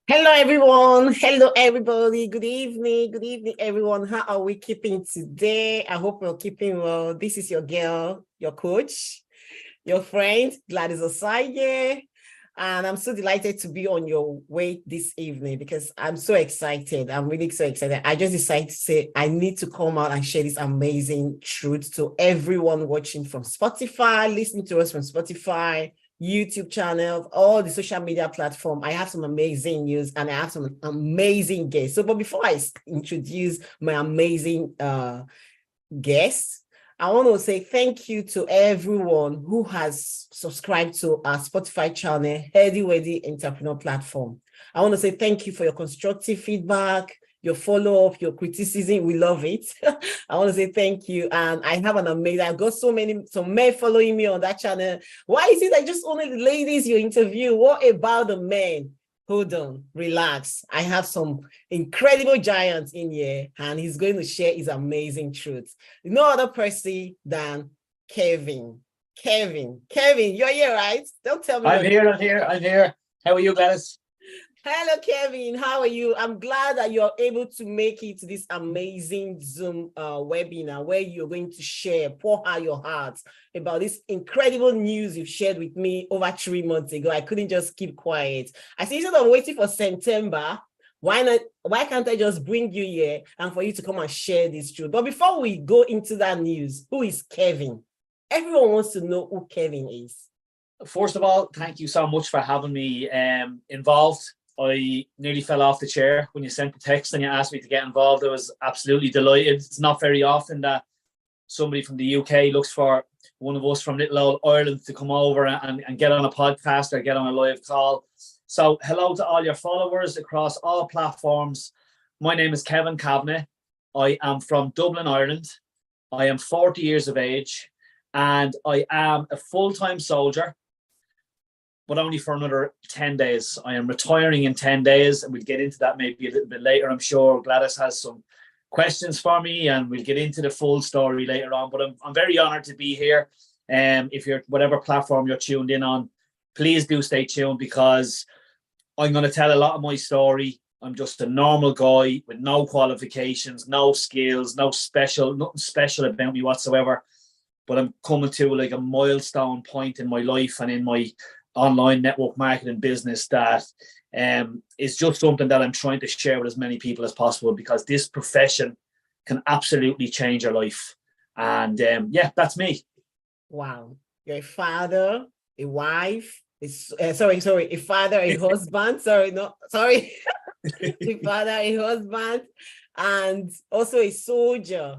Hello, everyone. Hello, everybody. Good evening. Good evening, everyone. How are we keeping today? I hope we're keeping well. This is your girl, your coach, your friend, Gladys Osaye. And I'm so delighted to be on your way this evening because I'm so excited. I'm really so excited. I just decided to say I need to come out and share this amazing truth to everyone watching from Spotify, listening to us from Spotify, YouTube channel, all the social media platform. I have some amazing news and I have some amazing guests. So, but before I introduce my amazing guests, I want to say thank you to everyone who has subscribed to our Spotify channel, Heady Weddy Entrepreneur Platform. I want to say thank you for your constructive feedback, your follow-up, your criticism. We love it. I want to say thank you. And I have an amazing, I've got some men following me on that channel. Why is it that just only the ladies you interview? What about the men? Hold on, relax. I have some incredible giants in here, and he's going to share his amazing truth. No other person than Kevin. Kevin, you're here, right? Don't tell me. I'm here. How are you, Gladys? Hello, Kevin. How are you? I'm glad that you're able to make it to this amazing Zoom webinar where you're going to pour out your heart about this incredible news you've shared with me over 3 months ago. I couldn't just keep quiet. I see, instead of waiting for September, why not? Why can't I just bring you here and for you to come and share this truth? But before we go into that news, who is Kevin? Everyone wants to know who Kevin is. First of all, thank you so much for having me involved. I nearly fell off the chair when you sent the text and you asked me to get involved. I was absolutely delighted. It's not very often that somebody from the UK looks for one of us from little old Ireland to come over and get on a podcast or get on a live call. So hello to all your followers across all platforms. My name is Kevin Kavanagh. I am from Dublin, Ireland. I am 40 years of age and I am a full-time soldier, but only for another 10 days. I am retiring in 10 days, and we'll get into that maybe a little bit later. I'm sure Gladys has some questions for me, and we'll get into the full story later on. But I'm very honored to be here. If you're whatever platform you're tuned in on, please do stay tuned because I'm going to tell a lot of my story. I'm just a normal guy with no qualifications, no skills, nothing special about me whatsoever. But I'm coming to like a milestone point in my life and in my online network marketing business that is just something that I'm trying to share with as many people as possible because this profession can absolutely change your life. And yeah, that's me. Wow. You're a father, a wife, a father, a husband. A father, a husband, and also a soldier.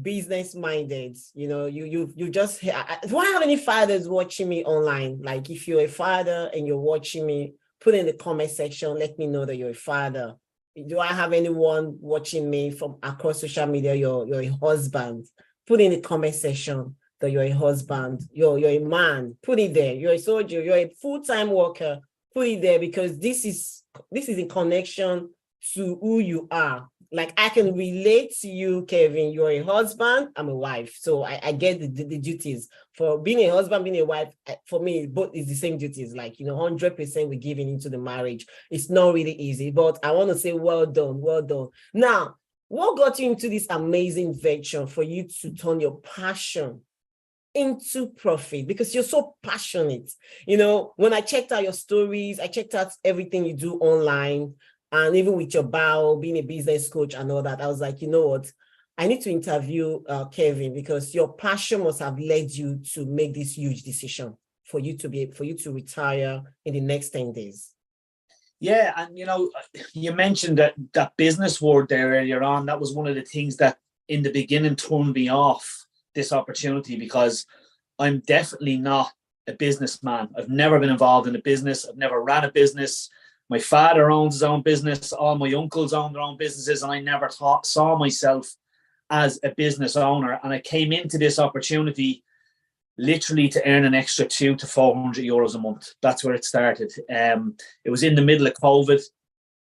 Business minded, you just do I have any fathers watching me online? Like, if you're a father and you're watching me, put in the comment section, let me know that you're a father. Do I have anyone watching me from across social media? You're a husband, put in the comment section that you're a husband, you're a man, put it there. You're a soldier, you're a full-time worker, put it there, because this is in connection to who you are. Like, I can relate to you, Kevin. You're a husband, I'm a wife. So I get the duties. For being a husband, being a wife, for me, both is the same duties. Like, 100% we're giving into the marriage. It's not really easy, but I want to say well done, well done. Now, what got you into this amazing venture for you to turn your passion into profit? Because you're so passionate. When I checked out your stories, I checked out everything you do online, and even with your bio, being a business coach and all that, I was like, you know what? I need to interview Kevin, because your passion must have led you to make this huge decision for you to retire in the next 10 days. Yeah, and you mentioned that business word there earlier on. That was one of the things that in the beginning turned me off this opportunity, because I'm definitely not a businessman. I've never been involved in a business. I've never ran a business. My father owns his own business. All my uncles own their own businesses, and I never saw myself as a business owner. And I came into this opportunity literally to earn an extra 200 to 400 euros a month. That's where it started. It was in the middle of COVID.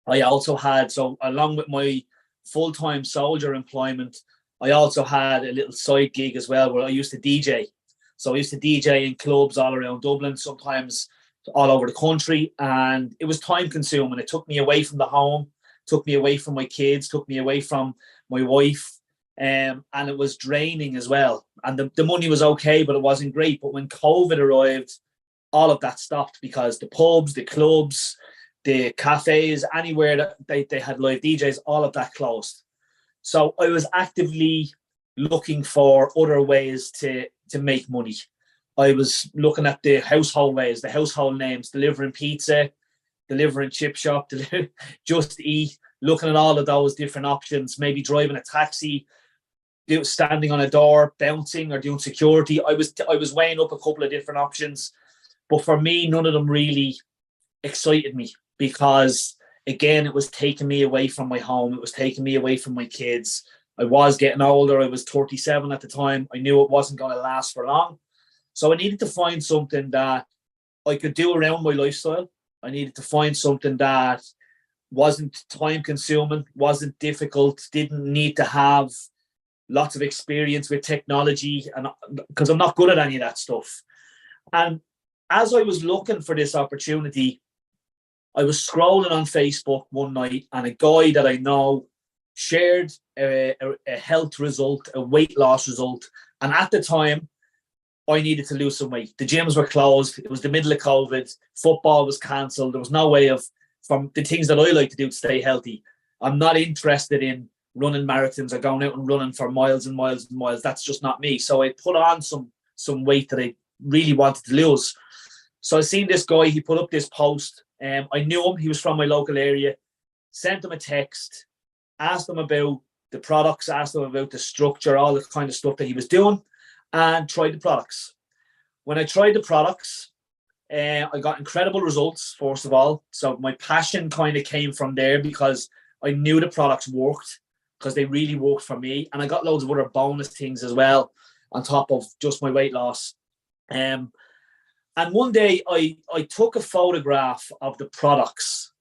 I also had, so along with my full-time soldier employment, I also had a little side gig as well where I used to DJ. So I used to DJ in clubs all around Dublin. Sometimes all over the country, and it was time consuming. It took me away from the home, took me away from my kids, took me away from my wife, and it was draining as well. And the money was okay, but it wasn't great. But when COVID arrived, all of that stopped because the pubs, the clubs, the cafes, anywhere that they had live DJs, all of that closed. So I was actively looking for other ways to make money. I was looking at the household ways, the household names, delivering pizza, delivering chip shop, Just Eat, looking at all of those different options, maybe driving a taxi, standing on a door, bouncing or doing security. I was weighing up a couple of different options, but for me, none of them really excited me because, again, it was taking me away from my home. It was taking me away from my kids. I was getting older. I was 37 at the time. I knew it wasn't going to last for long. So I needed to find something that I could do around my lifestyle. I needed to find something that wasn't time consuming, wasn't difficult, didn't need to have lots of experience with technology, and because I'm not good at any of that stuff. And as I was looking for this opportunity, I was scrolling on Facebook one night and a guy that I know shared a health result, a weight loss result. And at the time, I needed to lose some weight. The gyms were closed. It was the middle of COVID. Football was cancelled. There was no way from the things that I like to do to stay healthy. I'm not interested in running marathons or going out and running for miles and miles and miles. That's just not me. So I put on some weight that I really wanted to lose. So I seen this guy, he put up this post. I knew him. He was from my local area. Sent him a text, asked him about the products, asked him about the structure, all the kind of stuff that he was doing, and tried the products. When I tried the products, I got incredible results, first of all. So my passion kind of came from there because I knew the products worked, because they really worked for me. And I got loads of other bonus things as well on top of just my weight loss. And one day I took a photograph of the products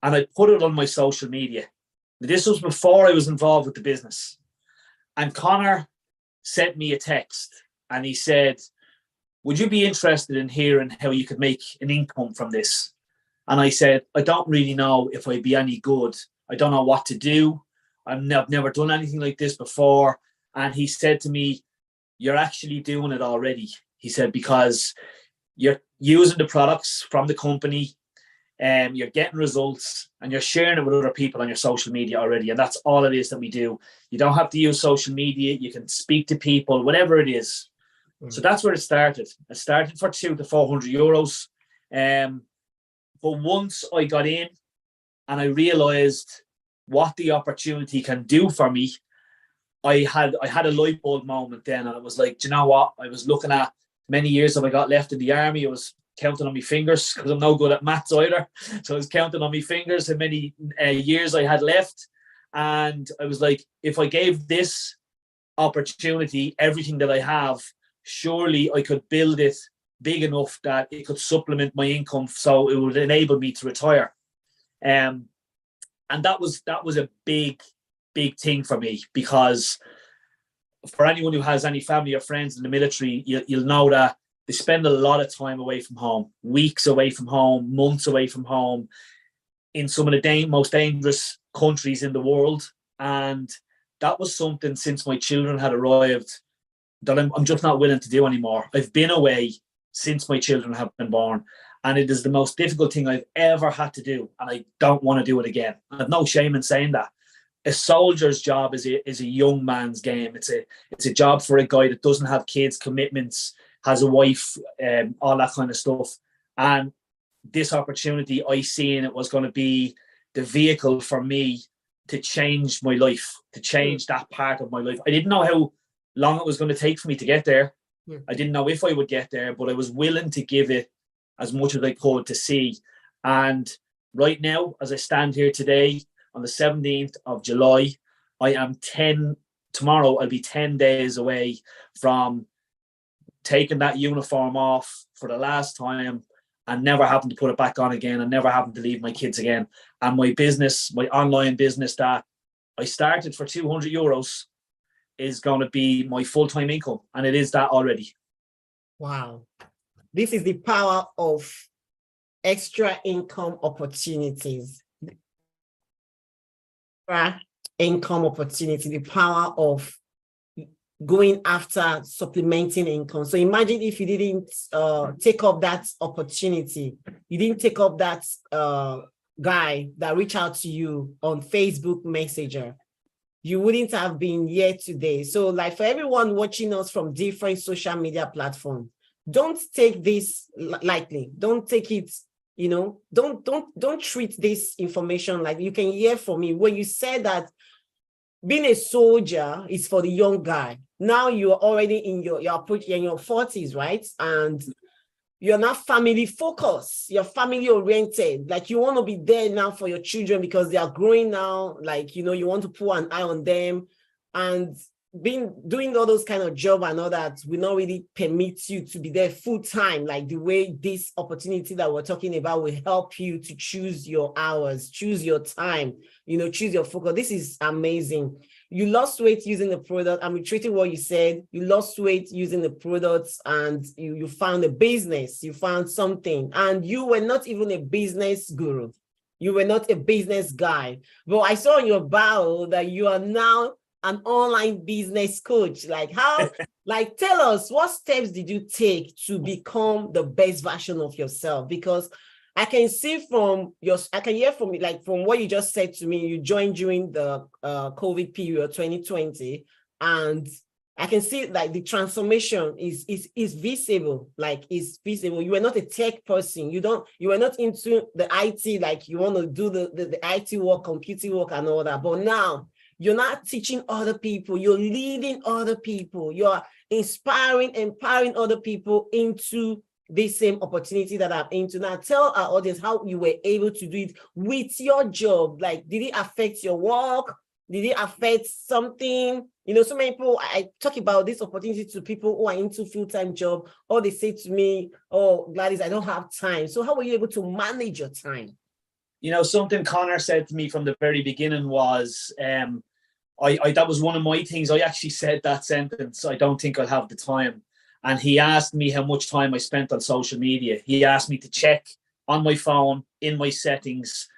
and I put it on my social media. This was before I was involved with the business. And Connor sent me a text and he said, would you be interested in hearing how you could make an income from this? And I said, I don't really know if I'd be any good. I don't know what to do. I've never done anything like this before. And he said to me, you're actually doing it already. He said, because you're using the products from the company, you're getting results, and you're sharing it with other people on your social media already. And that's all it is that we do. You don't have to use social media. You can speak to people, whatever it is. Mm-hmm. So that's where it started. It started for €200 to €400. But once I got in and I realized what the opportunity can do for me, I had a light bulb moment then, and it was like, do you know what? I was looking at many years that I got left in the army. I was counting on my fingers because I'm no good at maths either. So I was counting on my fingers how many years I had left. And I was like, if I gave this opportunity everything that I have, surely I could build it big enough that it could supplement my income so it would enable me to retire. And that was a big thing for me, because for anyone who has any family or friends in the military, you'll know that they spend a lot of time away from home, weeks away from home, months away from home, in some of the most dangerous countries in the world. And that was something, since my children had arrived, that I'm just not willing to do anymore. I've been away since my children have been born, and it is the most difficult thing I've ever had to do, and I don't want to do it again. I have no shame in saying that. A soldier's job is a young man's game. It's a job for a guy that doesn't have kids, commitments, has a wife, all that kind of stuff. And this opportunity, I seen it was going to be the vehicle for me to change my life, to change that part of my life. I didn't know how long it was going to take for me to get there. Yeah. I didn't know if I would get there, but I was willing to give it as much as I could to see. And right now, as I stand here today, on the 17th of July, tomorrow I'll be 10 days away from taking that uniform off for the last time and never having to put it back on again, and never having to leave my kids again. And my business, my online business that I started for €200, is going to be my full-time income. And it is that already. Wow. This is the power of extra income opportunities. Extra income opportunity, the power of going after supplementing income. So imagine if you didn't take up that opportunity, you didn't take up that guy that reached out to you on Facebook Messenger, you wouldn't have been here today. So like for everyone watching us from different social media platforms, don't take this lightly. Don't take it, you know, don't treat this information like you can hear from me. When you said that being a soldier is for the young guy, now you're already in your 40s, right? And you're not family focused, you're family oriented. Like you want to be there now for your children because they are growing now. Like, you know, you want to put an eye on them, and doing all those kind of job and all that will not really permit you to be there full time. Like the way this opportunity that we're talking about will help you to choose your hours, choose your time, you know, choose your focus. This is amazing. You lost weight using the product. I'm reiterating what you said. You lost weight using the products, and you found a business, you found something, and you were not even a business guru. You were not a business guy. But I saw in your bio that you are now an online business coach. Like how, like tell us, what steps did you take to become the best version of yourself? Because I can see from I can hear from like from what you just said to me, you joined during the COVID period 2020, and I can see like the transformation is visible, like is visible. You were not a tech person. You were not into the IT, like you want to do the IT work, computing work and all that. But now you're not teaching other people, you're leading other people, you're inspiring, empowering other people into this same opportunity that I'm into. Now tell our audience how you were able to do it with your job. Like, did it affect your work? Did it affect something? You know, so many people, I talk about this opportunity to people who are into full-time job, or they say to me, oh, Gladys, I don't have time. So how were you able to manage your time? You know, something Connor said to me from the very beginning was, that was one of my things. I actually said that sentence, I don't think I'll have the time. And he asked me how much time I spent on social media. He asked me to check on my phone, in my settings,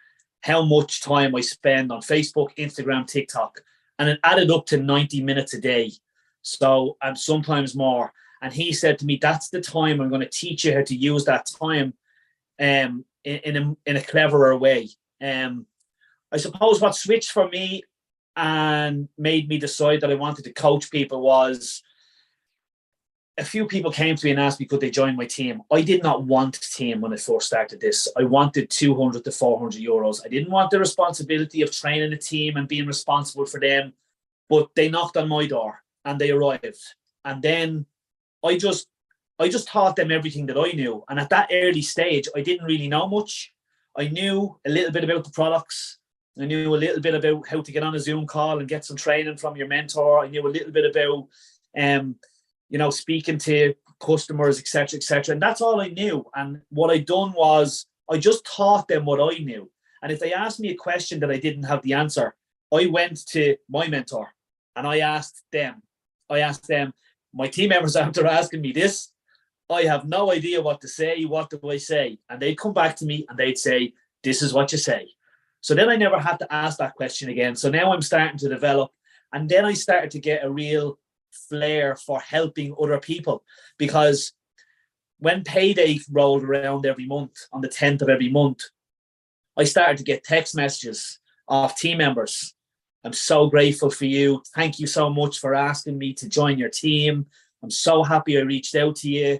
how much time I spend on Facebook, Instagram, TikTok. And it added up to 90 minutes a day. So, and sometimes more. And he said to me, that's the time I'm going to teach you how to use that time in a cleverer way. I suppose what switched for me and made me decide that I wanted to coach people was a few people came to me and asked me, could they join my team? I did not want a team when I first started this. I wanted 200 to 400 euros. I didn't want the responsibility of training a team and being responsible for them, but they knocked on my door and they arrived. And then I just taught them everything that I knew. And at that early stage, I didn't really know much. I knew a little bit about the products. I knew a little bit about how to get on a Zoom call and get some training from your mentor. I knew a little bit about, you know, speaking to customers, etc. And that's all I knew. And what I'd done was I just taught them what I knew. And if they asked me a question that I didn't have the answer, I went to my mentor and I asked them, my team members after asking me this, I have no idea what to say. What do I say? And they'd come back to me and they'd say, this is what you say. So then I never had to ask that question again. So now I'm starting to develop. And then I started to get a real flair for helping other people, because when payday rolled around every month on the 10th of every month, I started to get text messages of team members. I'm so grateful for you. Thank you so much for asking me to join your team. I'm so happy I reached out to you.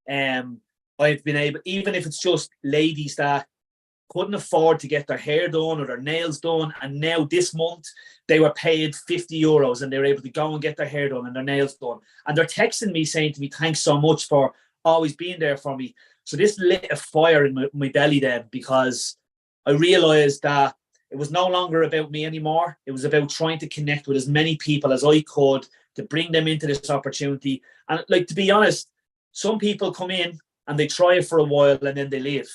I've been able, even if it's just ladies that couldn't afford to get their hair done or their nails done, and now this month they were paid 50 euros and they were able to go and get their hair done and their nails done. And they're texting me saying to me, thanks so much for always being there for me. So this lit a fire in my belly then, because I realized that it was no longer about me anymore. It was about trying to connect with as many people as I could to bring them into this opportunity. And like, to be honest, some people come in and they try it for a while and then they leave.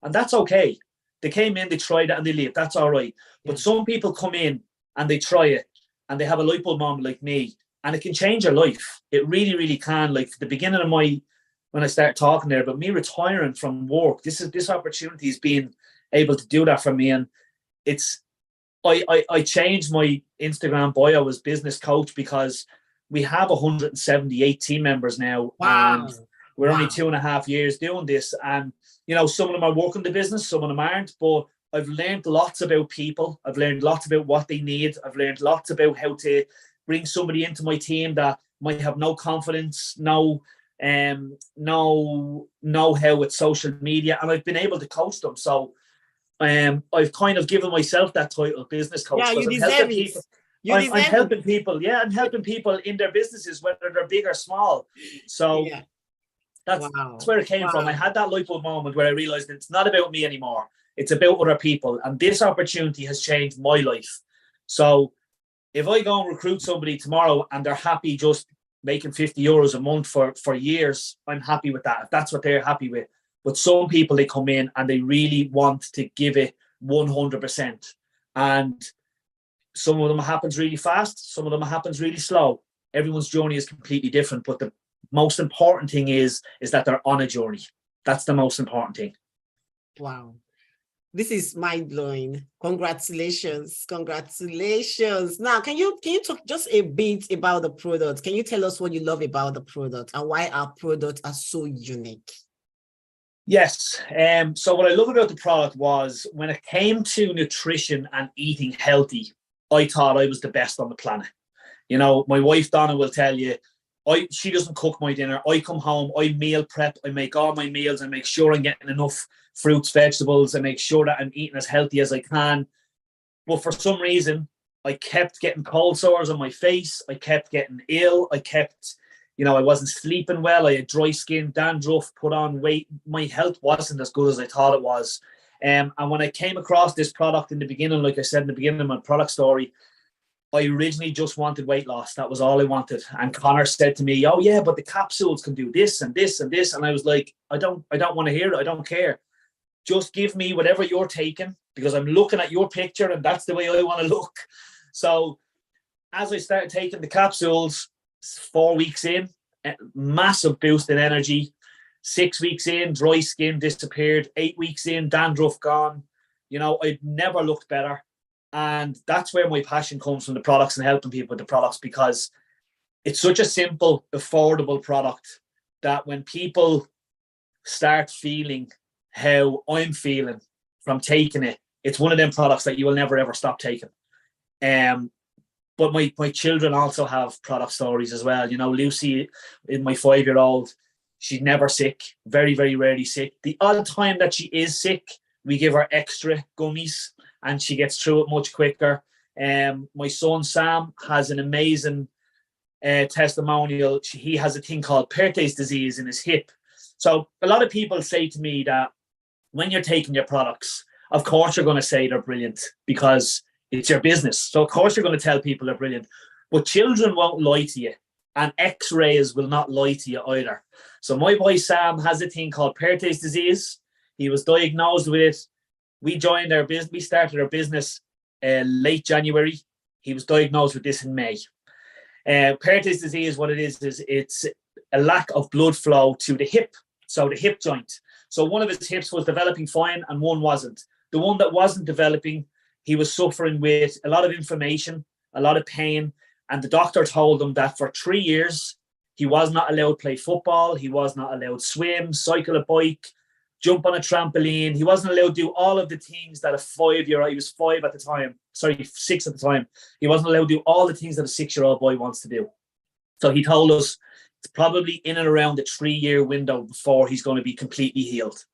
And that's okay. They came in, they tried it and they leave. That's all right. But some people come in and they try it and they have a light bulb moment like me, and it can change your life. It really, really can. Like the beginning of my when I started talking there about me retiring from work. This opportunity has been able to do that for me, and it's I changed my Instagram bio as business coach because we have 178 team members now, Wow. and we're only 2.5 years doing this. And some of them are working the business, some of them aren't, but I've learned lots about people. I've learned lots about what they need. I've learned lots about how to bring somebody into my team that might have no confidence, no know-how with social media, and I've been able to coach them. So I've kind of given myself that title, business coach, Yeah, because you I'm deserve helping it. people. You I'm deserve helping it. people. Yeah, I'm helping people in their businesses, whether they're big or small. So Yeah. that's Wow. where it came from. I had that light bulb moment where I realized it's not about me anymore. It's about other people. And this opportunity has changed my life. So if I go and recruit somebody tomorrow and they're happy just making €50 a month for years, I'm happy with that. If that's what they're happy with. But some people, they come in and they really want to give it 100%. And some of them happens really fast. Some of them happens really slow. Everyone's journey is completely different. But the most important thing is that they're on a journey. That's the most important thing. Wow. This is mind-blowing. Congratulations. Congratulations. Now, can you talk just a bit about the product? Can you tell us what you love about the product and why our products are so unique? Yes. So what I love about the product was when it came to nutrition and eating healthy, I thought I was the best on the planet. My wife Donna will tell you, she doesn't cook my dinner. I come home, I meal prep, I make all my meals, I make sure I'm getting enough fruits, vegetables, I make sure that I'm eating as healthy as I can. But for some reason, I kept getting cold sores on my face. I kept getting ill. I wasn't sleeping well. I had dry skin, dandruff, put on weight. My health wasn't as good as I thought it was. And when I came across this product in the beginning, like I said in the beginning of my product story, I originally just wanted weight loss. That was all I wanted. And Connor said to me, "Oh yeah, but the capsules can do this and this and this." And I was like, I don't want to hear it. I don't care. Just give me whatever you're taking, because I'm looking at your picture and that's the way I want to look. So as I started taking the capsules, 4 weeks in, massive boost in energy. 6 weeks in, dry skin disappeared. 8 weeks in, dandruff gone. I'd never looked better. And that's where my passion comes from, the products and helping people with the products, because it's such a simple, affordable product that when people start feeling how I'm feeling from taking it, it's one of them products that you will never ever stop taking. But my children also have product stories as well. Lucy, my 5-year-old, she's never sick, very, very rarely sick. The odd time that she is sick, we give her extra gummies and she gets through it much quicker. My son Sam has an amazing testimonial. He has a thing called Perthes disease in his hip. So a lot of people say to me that when you're taking your products, of course you're going to say they're brilliant because it's your business. So of course you're going to tell people they're brilliant. But children won't lie to you, and x-rays will not lie to you either. So my boy Sam has a thing called Perthes disease. He was diagnosed with it. We started our business late January. He was diagnosed with this in May. Perthes disease, what it is it's a lack of blood flow to the hip, so the hip joint. So one of his hips was developing fine and one wasn't. The one that wasn't developing, he was suffering with a lot of inflammation, a lot of pain, and the doctor told him that for 3 years, he was not allowed to play football, he was not allowed to swim, cycle a bike, jump on a trampoline. He wasn't allowed to do all of the things that a 5-year-old, he was 5 at the time, 6 at the time. He wasn't allowed to do all the things that a 6-year-old boy wants to do. So he told us it's probably in and around the 3-year window before he's going to be completely healed.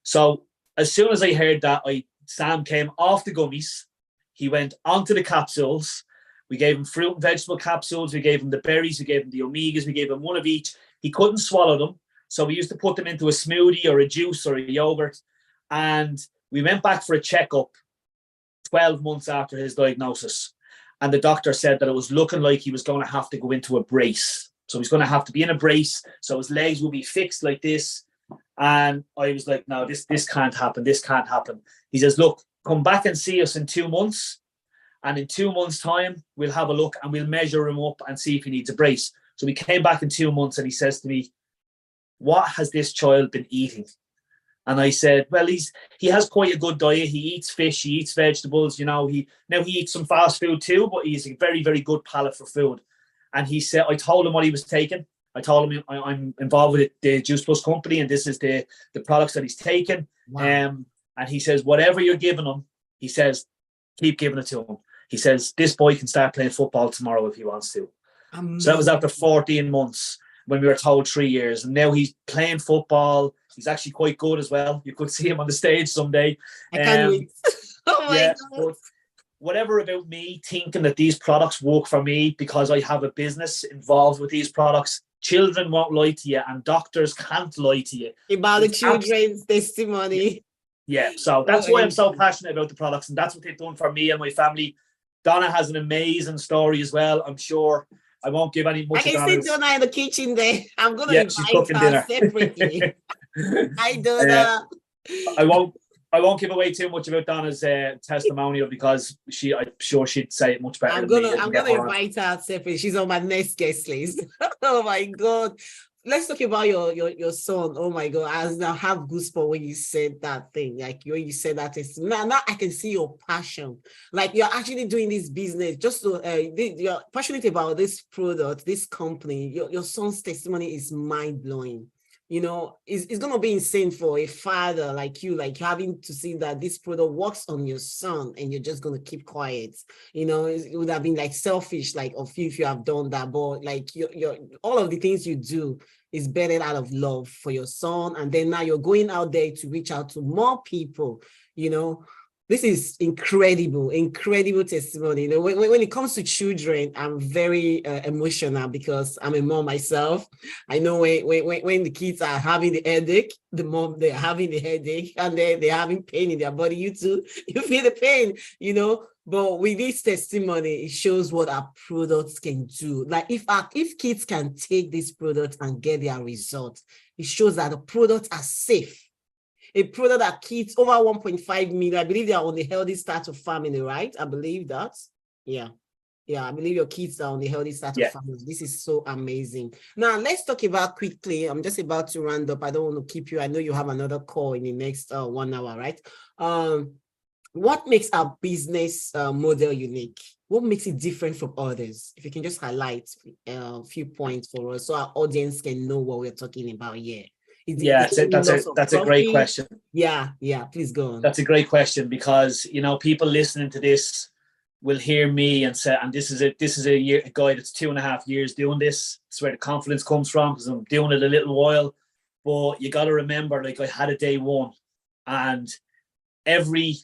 So as soon as I heard that, Sam came off the gummies. He went onto the capsules. We gave him fruit and vegetable capsules. We gave him the berries. We gave him the omegas. We gave him one of each. He couldn't swallow them. So we used to put them into a smoothie or a juice or a yogurt. And we went back for a checkup 12 months after his diagnosis. And the doctor said that it was looking like he was going to have to go into a brace. So he's going to have to be in a brace. So his legs will be fixed like this. And I was like, no, this can't happen. This can't happen. He says, look, come back and see us in 2 months. And in 2 months' time, we'll have a look and we'll measure him up and see if he needs a brace. So we came back in 2 months and he says to me, what has this child been eating? And I said, well, he has quite a good diet. He eats fish, he eats vegetables, you know, he eats some fast food too, but he's a very, very good palate for food. And he said, I told him what he was taking. I told him I'm involved with the Juice Plus company, and this is the products that he's taking. Wow. And he says, whatever you're giving him, he says, keep giving it to him. He says, this boy can start playing football tomorrow if he wants to. Amazing. So that was after 14 months when we were told 3 years. And now he's playing football. He's actually quite good as well. You could see him on the stage someday. I can't wait. Oh my God. Whatever about me thinking that these products work for me because I have a business involved with these products, children won't lie to you and doctors can't lie to you. About the children's testimony. Yeah, so that's why I'm so passionate about the products, and that's what they've done for me and my family. Donna has an amazing story as well. I'm sure I won't give any much. I can see Donna in the kitchen there. I'm going to invite her dinner separately. Hi, Donna. I won't give away too much about Donna's testimonial because I'm sure she'd say it much better. I'm gonna invite her separately. She's on my next guest list. Oh my God. Let's talk about your son. Oh my God. I have goosebumps when you said that thing. Like when you said that, now I can see your passion. Like you're actually doing this business. Just so you're passionate about this product, this company. Your son's testimony is mind blowing. You know, it's going to be insane for a father like you, like having to see that this product works on your son and you're just going to keep quiet. You know, it would have been like selfish, like of you if you have done that. But like your all of the things you do is better out of love for your son. And then now you're going out there to reach out to more people, you know. This is incredible testimony. You know, when it comes to children, I'm very emotional because I'm a mom myself. I know when the kids are having the headache, they're having the headache and they're having pain in their body. You too, you feel the pain, you know. But with this testimony, it shows what our products can do. Like if kids can take this product and get their results, it shows that the products are safe. A product that kids over 1.5 million, I believe they are on the healthy start of family, right? I believe that. Yeah. I believe your kids are on the healthy start of family. This is so amazing. Now, let's talk about quickly. I'm just about to round up. I don't want to keep you. I know you have another call in the next 1 hour, right? What makes our business model unique? What makes it different from others? If you can just highlight a few points for us so our audience can know what we're talking about here. That's a great question. Yeah, please go on. That's a great question because, you know, people listening to this will hear me and say, and this is a guy that's 2.5 years doing this. It's where the confidence comes from because I'm doing it a little while. But you got to remember, like I had a day one, and every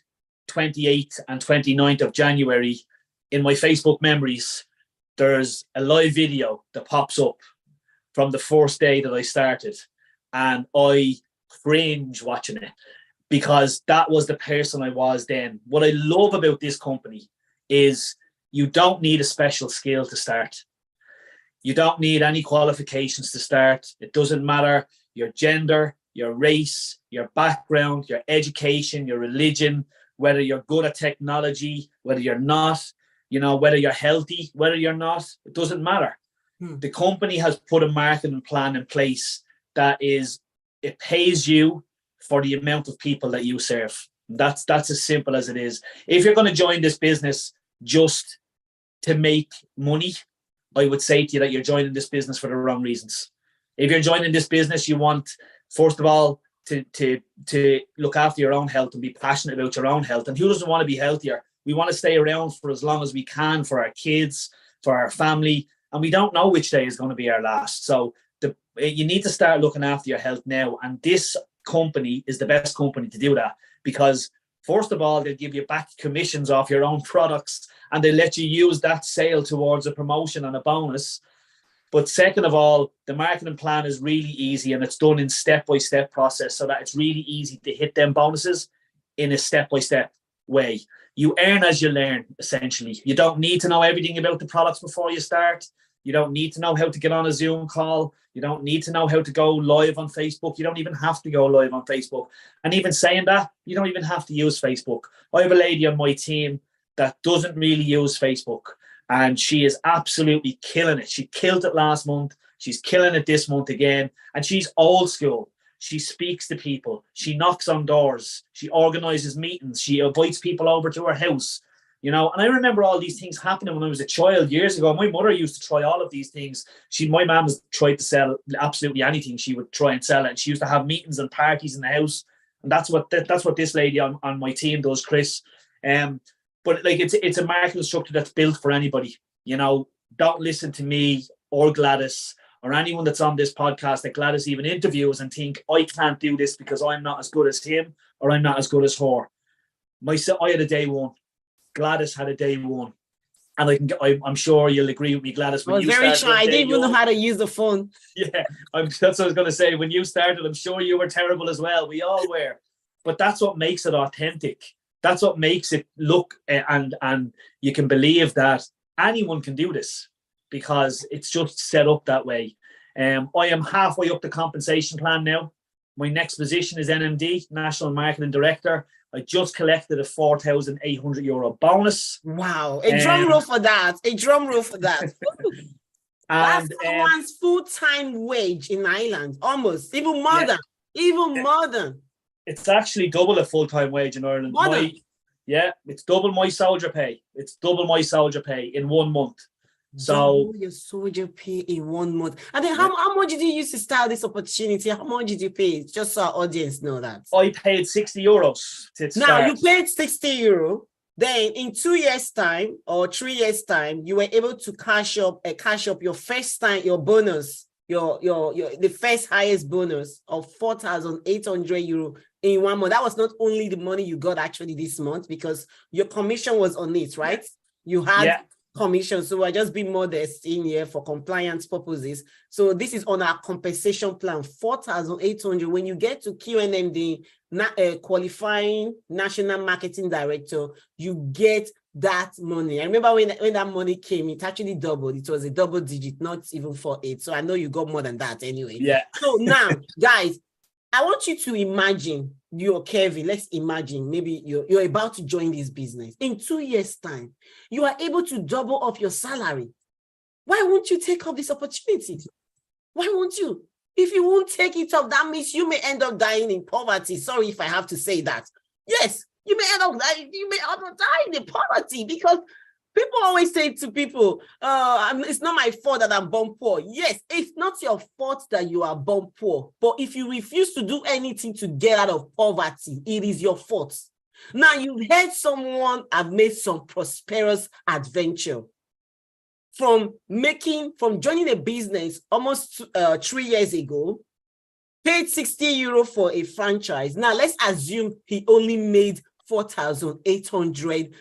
28th and 29th of January in my Facebook memories, there's a live video that pops up from the first day that I started. And I cringe watching it because that was the person I was then. What I love about this company is you don't need a special skill to start. You don't need any qualifications to start. It doesn't matter your gender, your race, your background, your education, your religion, whether you're good at technology, whether you're not, you know, whether you're healthy, whether you're not, it doesn't matter. The company has put a marketing plan in place that it pays you for the amount of people that you serve. That's as simple as it is. If you're going to join this business just to make money, I would say to you that you're joining this business for the wrong reasons. If you're joining this business, you want, first of all, to look after your own health and be passionate about your own health. And who doesn't want to be healthier? We want to stay around for as long as we can for our kids, for our family, and we don't know which day is going to be our last. So you need to start looking after your health now. And this company is the best company to do that because, first of all, they'll give you back commissions off your own products and they let you use that sale towards a promotion and a bonus. But second of all, the marketing plan is really easy and it's done in step-by-step process so that it's really easy to hit them bonuses in a step-by-step way. You earn as you learn, essentially. You don't need to know everything about the products before you start. You don't need to know how to get on a Zoom call. You don't need to know how to go live on Facebook. You don't even have to go live on Facebook. And even saying that, you don't even have to use Facebook. I have a lady on my team that doesn't really use Facebook, and she is absolutely killing it. She killed it last month. She's killing it this month again. And she's old school. She speaks to people. She knocks on doors. She organizes meetings. She invites people over to her house. And I remember all these things happening when I was a child years ago. My mother used to try all of these things. My mum has tried to sell absolutely anything. She would try and sell it. And she used to have meetings and parties in the house. And that's what this lady on my team does, Chris. But like it's a marketing structure that's built for anybody. Don't listen to me or Gladys or anyone that's on this podcast that Gladys even interviews and think, I can't do this because I'm not as good as him or I'm not as good as her. I had a day one. Gladys had a day one. And I'm sure you'll agree with me, Gladys. I was very shy. I didn't even know how to use the phone. Yeah, that's what I was going to say. When you started, I'm sure you were terrible as well. We all were. But that's what makes it authentic. That's what makes it look and you can believe that anyone can do this because it's just set up that way. I am halfway up the compensation plan now. My next position is NMD, National Marketing Director. I just collected a €4,800 bonus. Wow. A drum roll for that. That's someone's full-time wage in Ireland. Almost. Even more than. It's actually double a full-time wage in Ireland. It's double my soldier pay. In 1 month. So double your soldier pay in 1 month. And then how much did you use to start this opportunity? How much did you pay? Just so our audience know that. I paid €60 to start. Now you paid €60. Then in 2 years' time or 3 years' time, you were able to cash up your first time, your bonus, the first highest bonus of €4,800 in 1 month. That was not only the money you got actually this month because your commission was on it, right? You had commission. So we're just being modest in here for compliance purposes. So this is on our compensation plan, 4,800. When you get to QNMD, qualifying national marketing director, you get that money. I remember when that money came, it actually doubled. It was a double digit, not even 4.8. So I know you got more than that anyway. Yeah. So now, guys, I want you to imagine you're Kevin. Let's imagine maybe you're about to join this business. In 2 years' time, you are able to double up your salary. Why won't you take up this opportunity? Why won't you? If you won't take it up, that means you may end up dying in poverty. Sorry if I have to say that. Yes, you may end up dying in poverty because people always say to people, it's not my fault that I'm born poor. Yes, it's not your fault that you are born poor. But if you refuse to do anything to get out of poverty, it is your fault. Now, you've heard someone have made some prosperous adventure from joining a business almost 3 years ago, paid €60 for a franchise. Now, let's assume he only made €4,800.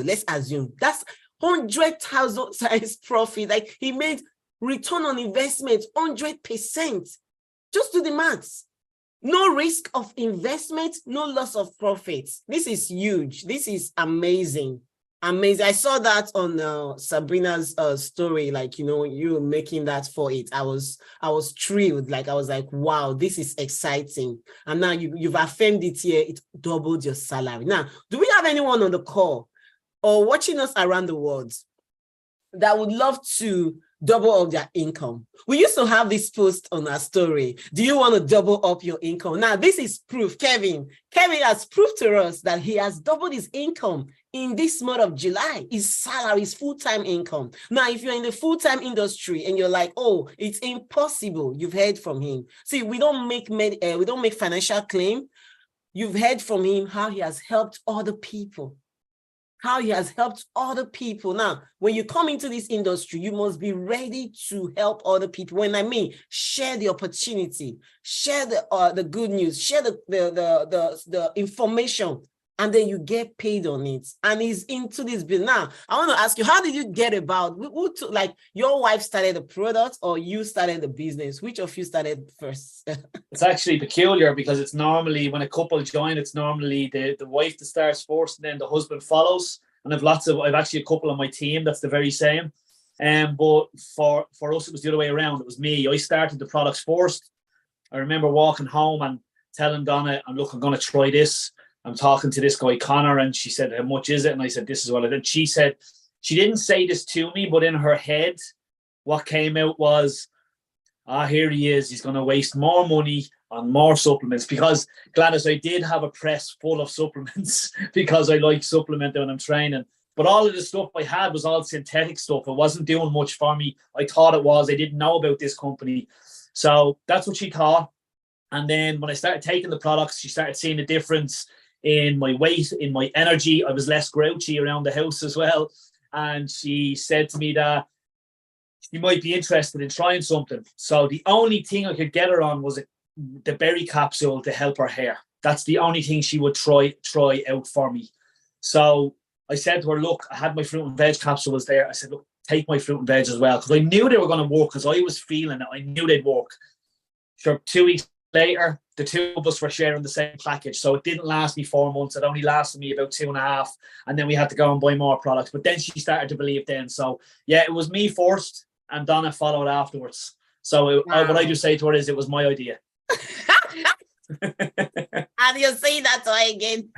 Let's assume that's 100,000 times profit. Like he made return on investment 100%. Just do the maths. No risk of investment, no loss of profits. This is huge. This is amazing. Amazing. I saw that on Sabrina's story, like, you making that for it. I was thrilled. Like, I was like, wow, this is exciting. And now you've affirmed it here. It doubled your salary. Now, do we have anyone on the call or watching us around the world that would love to double up their income? We used to have this post on our story. Do you want to double up your income? Now, this is proof. Kevin has proved to us that he has doubled his income in this month of July. His salary, his full-time income. Now, if you're in the full-time industry and you're like, oh, it's impossible, you've heard from him. See, we don't make financial claim. You've heard from him how he has helped other people. Now, when you come into this industry, you must be ready to help other people. When I mean, share the opportunity, share the good news, share the information, and then you get paid on it. And he's into this business. Now, I want to ask you, how did you get about? Like your wife started the product or you started the business? Which of you started first? It's actually peculiar because it's normally when a couple join, it's normally the wife that starts first and then the husband follows. And I've actually a couple on my team that's the very same. But for us, it was the other way around. It was me. I started the products first. I remember walking home and telling Donna, I'm going to try this. I'm talking to this guy, Connor, and she said, how much is it? And I said, this is what I did. She said, she didn't say this to me, but in her head, what came out was, here he is. He's going to waste more money on more supplements, because Gladys, I did have a press full of supplements because I like supplementing when I'm training. But all of the stuff I had was all synthetic stuff. It wasn't doing much for me. I thought it was. I didn't know about this company. So that's what she thought. And then when I started taking the products, she started seeing the difference in my weight, in my energy. I was less grouchy around the house as well. And she said to me that she might be interested in trying something. So the only thing I could get her on was the berry capsule to help her hair. That's the only thing she would try out for me. So I said to her, look, I had my fruit and veg capsule was there. I said, look, take my fruit and veg as well, because I knew they were going to work, because I was feeling it. I knew they'd work. Sure, 2 weeks later, the two of us were sharing the same package. So it didn't last me 4 months. It only lasted me about 2.5. And then we had to go and buy more products. But then she started to believe then. So yeah, it was me first and Donna followed afterwards. So what I just say to her is it was my idea. And you're saying that to her again.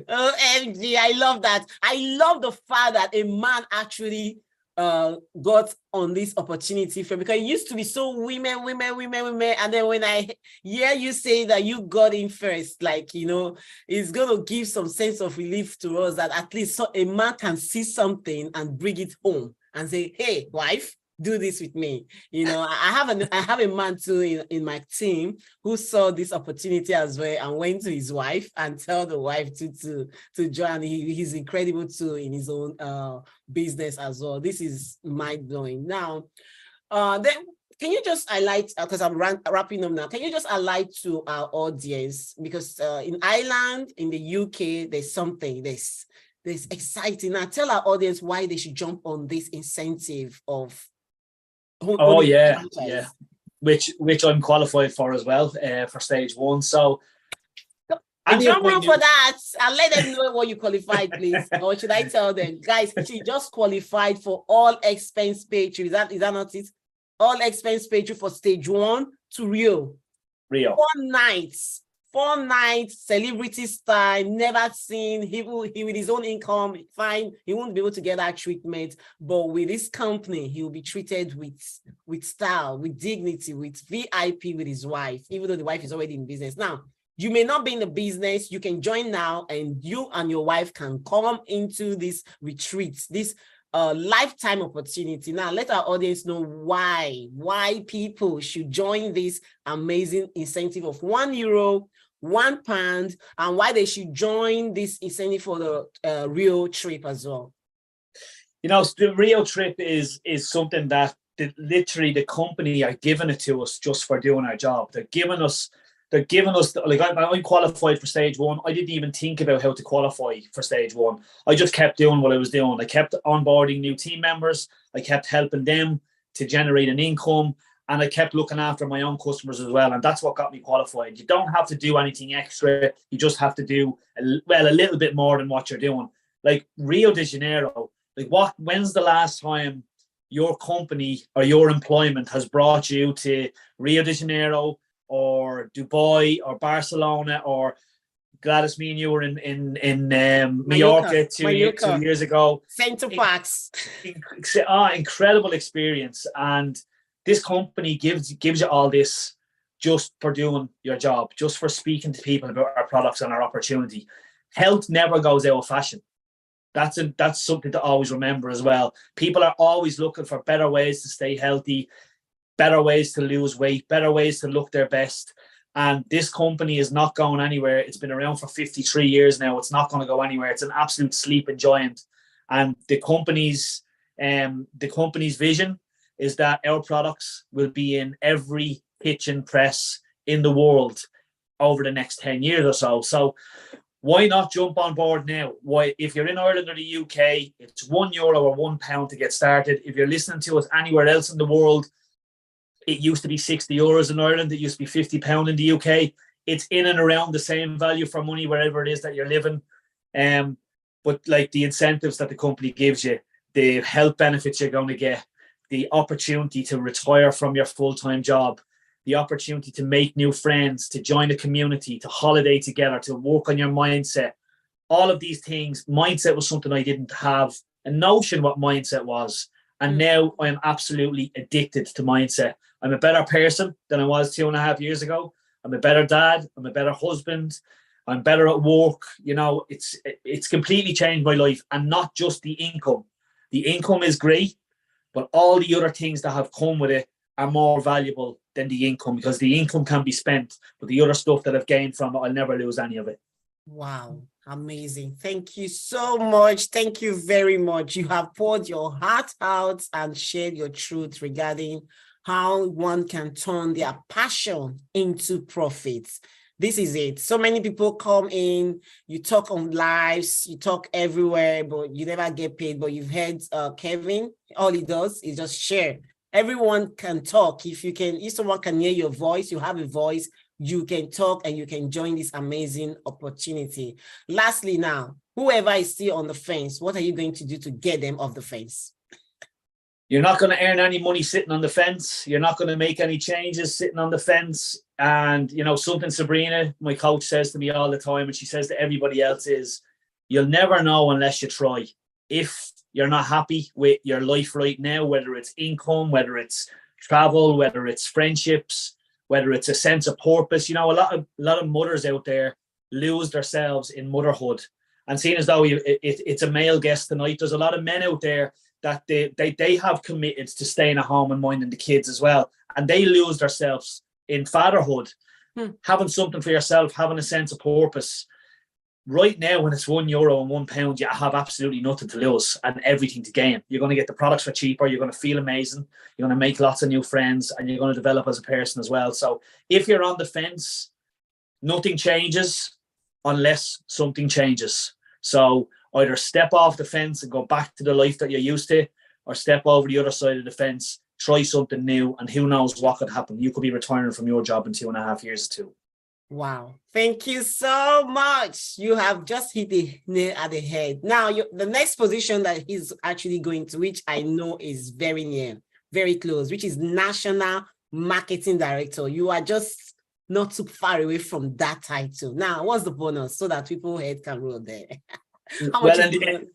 OMG, I love that. I love the fact that a man actually got on this opportunity for, because it used to be so women. And then when I hear you say that you got in first, like, you know, it's going to give some sense of relief to us that at least a man can see something and bring it home and say, hey, wife, do this with me. You know, I have a man too in my team who saw this opportunity as well and went to his wife and tell the wife to join. He's incredible too in his own business as well. This is mind blowing. Now, then can you just highlight, because I'm wrapping up now, can you just highlight to our audience, because in Ireland, in the UK, there's something that's exciting. Now tell our audience why they should jump on this incentive of which I'm qualified for as well, for stage 1. So and jump on for that. I'll let them know what you qualified, please. Or should I tell them, guys, she just qualified for all expense paid. Is that not it? All expense paid for stage 1 to Rio. 4 nights, celebrity style, never seen. He with his own income, fine. He won't be able to get that treatment, but with this company, he will be treated with style, with dignity, with VIP with his wife, even though the wife is already in business. Now, you may not be in the business. You can join now, and you and your wife can come into this retreat, this lifetime opportunity. Now, let our audience know why people should join this amazing incentive of €1, £1, and why they should join this incentive for the Rio trip as well. You know, the Rio trip is something that literally the company are giving it to us just for doing our job. They're giving us, like, I'm qualified for stage 1. I didn't even think about how to qualify for stage 1. I just kept doing what I was doing. I kept onboarding new team members. I kept helping them to generate an income. And I kept looking after my own customers as well. And that's what got me qualified. You don't have to do anything extra. You just have to do, a little bit more than what you're doing. Like Rio de Janeiro, when's the last time your company or your employment has brought you to Rio de Janeiro or Dubai or Barcelona, or Gladys, me and you were in Mallorca two years ago. Center Parks. Incredible experience. And this company gives you all this just for doing your job, just for speaking to people about our products and our opportunity. Health never goes out of fashion. That's something to always remember as well. People are always looking for better ways to stay healthy, better ways to lose weight, better ways to look their best. And this company is not going anywhere. It's been around for 53 years now. It's not going to go anywhere. It's an absolute sleeping giant. And the company's vision is that our products will be in every kitchen press in the world over the next 10 years or so. So why not jump on board now? Why, if you're in Ireland or the UK, it's €1 or £1 to get started. If you're listening to us anywhere else in the world, it used to be €60 in Ireland. It used to be £50 in the UK. It's in and around the same value for money wherever it is that you're living. But like the incentives that the company gives you, the health benefits you're going to get, the opportunity to retire from your full-time job, the opportunity to make new friends, to join a community, to holiday together, to work on your mindset. All of these things, mindset was something I didn't have a notion what mindset was. And now I'm absolutely addicted to mindset. I'm a better person than I was 2.5 years ago. I'm a better dad. I'm a better husband. I'm better at work. You know, it's completely changed my life, and not just the income. The income is great, but all the other things that have come with it are more valuable than the income, because the income can be spent, but the other stuff that I've gained from it, I'll never lose any of it. Wow, amazing. Thank you so much. Thank you very much. You have poured your heart out and shared your truth regarding how one can turn their passion into profits. This is it. So many people come in, you talk on lives, you talk everywhere, but you never get paid. But you've heard Kevin, all he does is just share. Everyone can talk. If someone can hear your voice, you have a voice, you can talk and you can join this amazing opportunity. Lastly, now, whoever is still on the fence, what are you going to do to get them off the fence? You're not going to earn any money sitting on the fence. You're not going to make any changes sitting on the fence. And, you know, something Sabrina, my coach, says to me all the time, and she says to everybody else, is you'll never know unless you try. If you're not happy with your life right now, whether it's income, whether it's travel, whether it's friendships, whether it's a sense of purpose, you know, a lot of mothers out there lose themselves in motherhood. And seeing as though it's a male guest tonight, there's a lot of men out there that they have committed to staying at home and minding the kids as well, and they lose themselves in fatherhood. Having something for yourself, having a sense of purpose. Right now, when it's €1 and £1, you have absolutely nothing to lose and everything to gain. You're going to get the products for cheaper. You're going to feel amazing. You're going to make lots of new friends, and you're going to develop as a person as well. So if you're on the fence, nothing changes unless something changes. So either step off the fence and go back to the life that you're used to, or step over the other side of the fence, try something new, and who knows what could happen. You could be retiring from your job in 2.5 years too. Wow. Thank you so much. You have just hit the nail at the head. Now, the next position that he's actually going to, which I know is very near, very close, which is National Marketing Director. You are just not too far away from that title. Now, what's the bonus so that people head can roll there? Well,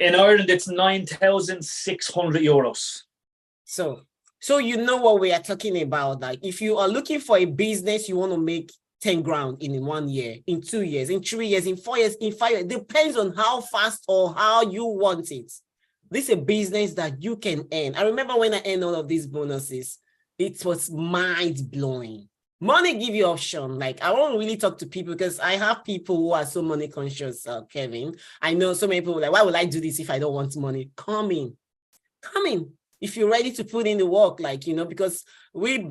in Ireland, it's €9,600. So you know what we are talking about. Like, if you are looking for a business, you want to make 10 grand in 1 year, in 2 years, in 3 years, in 4 years, in 5 years, depends on how fast or how you want it. This is a business that you can earn. I remember when I earned all of these bonuses, it was mind-blowing. Money give you option. Like, I won't really talk to people because I have people who are so money conscious, Kevin. I know so many people like, why would I do this if I don't want money? Come in. If you're ready to put in the work, like, you know, because I'm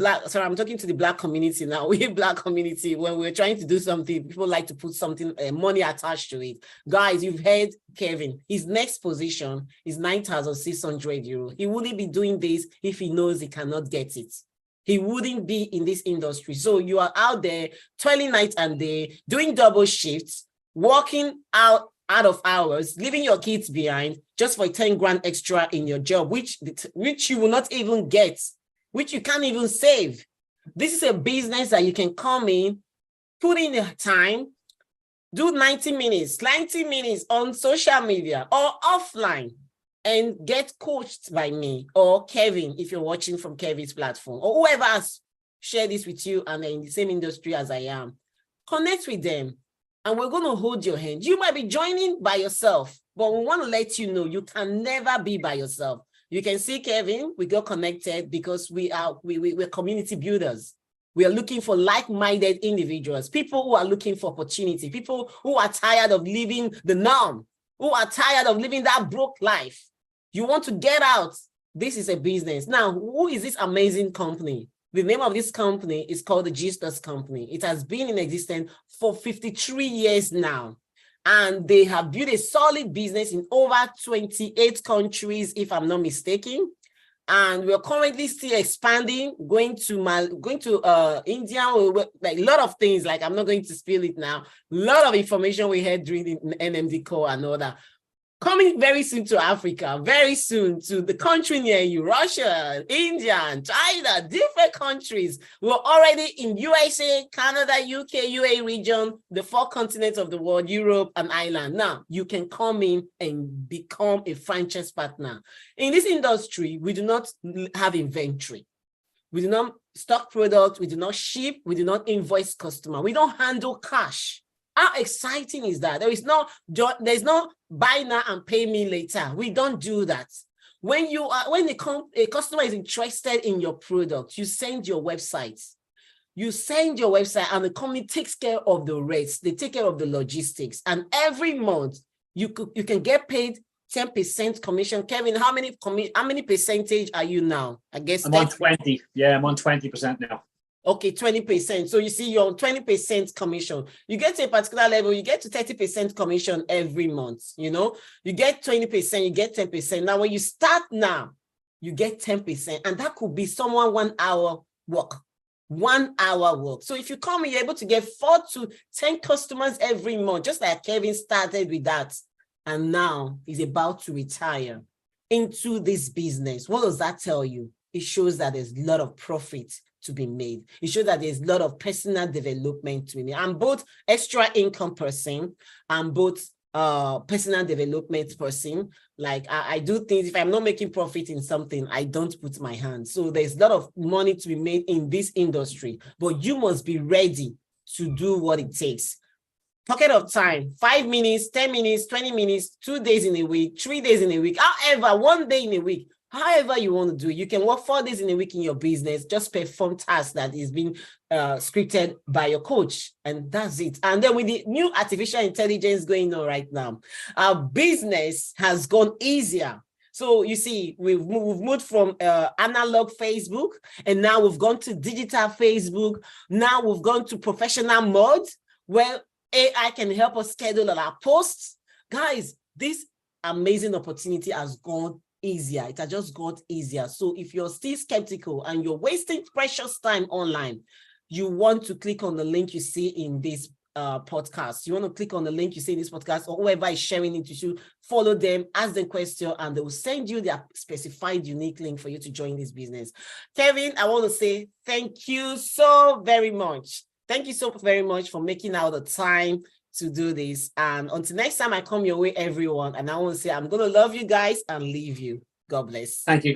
talking to the Black community now. We Black community, when we're trying to do something, people like to put something, money attached to it. Guys, you've heard Kevin. His next position is €9,600. He wouldn't be doing this if he knows he cannot get it. He wouldn't be in this industry. So you are out there toiling night and day, doing double shifts, working out of hours, leaving your kids behind just for 10 grand extra in your job, which you will not even get, which you can't even save. This is a business that you can come in, put in the time, do 90 minutes on social media or offline, and get coached by me or Kevin, if you're watching from Kevin's platform, or whoever has shared this with you and they're in the same industry as I am. Connect with them, and we're going to hold your hand. You might be joining by yourself, but we want to let you know you can never be by yourself. You can see Kevin, we got connected because we're community builders. We are looking for like-minded individuals, people who are looking for opportunity, people who are tired of living the norm, who are tired of living that broke life. You want to get out. This is a business. Now, who is this amazing company? The name of this company is called the G-Stars Company. It has been in existence for 53 years now. And they have built a solid business in over 28 countries, if I'm not mistaken. And we're currently still expanding, going to India, like a lot of things. Like, I'm not going to spill it now. A lot of information we had during the NMD call and all that. Coming very soon to Africa, very soon to the country near you, Russia, India, and China, different countries. We're already in USA, Canada, UK, UAE region, the 4 continents of the world, Europe and Ireland. Now, you can come in and become a franchise partner. In this industry, we do not have inventory. We do not stock products. We do not ship. We do not invoice customer. We don't handle cash. How exciting is that? There's no buy now and pay me later. We don't do that. When a customer is interested in your product, you send your website. You send your website and the company takes care of the rates. They take care of the logistics. And every month you can get paid 10% commission. Kevin, how many percentage are you now? I guess I'm on 20. Yeah, I'm on 20% now. Okay, 20%. So you see, you're on 20% commission. You get to a particular level, you get to 30% commission every month. You know, you get 20%, you get 10%. Now, when you start now, you get 10%. And that could be someone 1 hour work. 1 hour work. So if you come, you're able to get 4 to 10 customers every month, just like Kevin started with that. And now he's about to retire into this business. What does that tell you? It shows that there's a lot of profit to be made. It shows that there's a lot of personal development to be made. I'm both extra income person, I'm both personal development person. Like I do things, if I'm not making profit in something, I don't put my hand. So there's a lot of money to be made in this industry, but you must be ready to do what it takes. Pocket of time, 5 minutes, 10 minutes, 20 minutes, 2 days in a week, 3 days in a week, however, 1 day in a week. However you want to do it, you can work 4 days in a week in your business, just perform tasks that is being scripted by your coach, and that's it. And then with the new artificial intelligence going on right now, our business has gone easier. So you see, we've moved from analog Facebook, and now we've gone to digital Facebook. Now we've gone to professional mode, where AI can help us schedule our posts. Guys, this amazing opportunity has gone easier. It has just got easier. So if you're still skeptical and you're wasting precious time online, you want to click on the link you see in this podcast. You want to click on the link you see in this podcast, or whoever is sharing it, you should follow them, ask them question, and they will send you their specified unique link for you to join this business. Kevin, I want to say thank you so very much. Thank you so very much for making out the time to do this. And until next time I come your way, everyone, and I want to say I'm going to love you guys and leave you. God bless. Thank you.